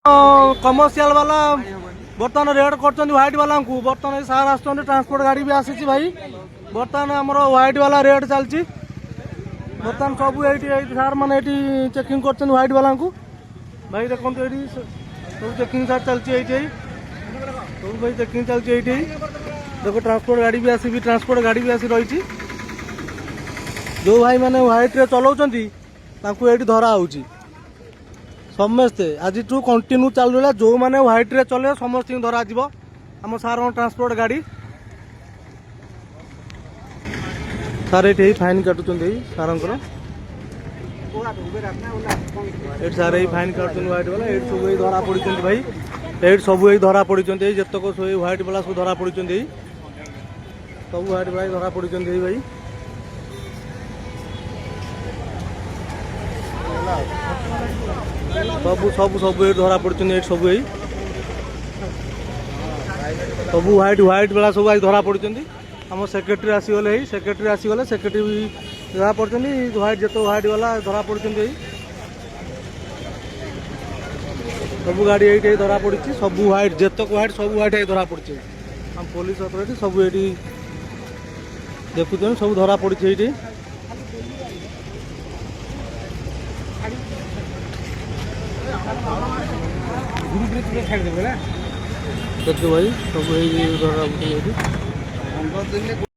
commercial वाला बर्तमान red कर व्हाइट वाला को बर्तमान सार आस ट्रांसपोर्ट गाड़ी भी आसी भाई बर्तमान आम व्हाइट वाला रेड चलती बर्तमान सब ये सार मैंने चेकिंग कर व्हाइट वाला को भाई देखो ये सब चेकिंग सार चलती सब भाई चेकिंग चलती ये देखो ट्रांसपोर्ट गाड़ी भी आसी ट्रांसपोर्ट गाड़ी भी आसी रही जो भाई मैंने व्हाइट रे चलाउछंती ये धरा होउची समस्ते आज टू कंटिन्यू चल रहा जो मैंने व्हाइट रे चले समस्त धरा जीव आम सार ट्रांसपोर्ट गाड़ी सार ये फाइन काटुंट सार सार ये फाइन काटुन व्हाइट वाला ये सब ये धरा पड़ी भाई ये सब ये धरा पड़ी जितक सब व्हाइट वाला सब धरा पड़ी सब व्हाइट वाला धरा पड़ी भाई सब सब सब ये धरा पड़ी सब यही सब व्हाइट व्हाइट वाला सब आज धरा पड़ी आम सेक्रेटरी आसीगले सेक्रेटरी आसीगले सेक्रेटरी भी धरा पड़ी व्हाइट जो व्हाइट वाला धरा पड़ी सब गाड़ी ये धरा पड़ी सब व्हाइट जितक व्हाइट सब व्हाइट धरा पड़ी आम पुलिस अथॉरिटी सब ये देखुन सब धरा पड़ी ये देखो भाई सब धरा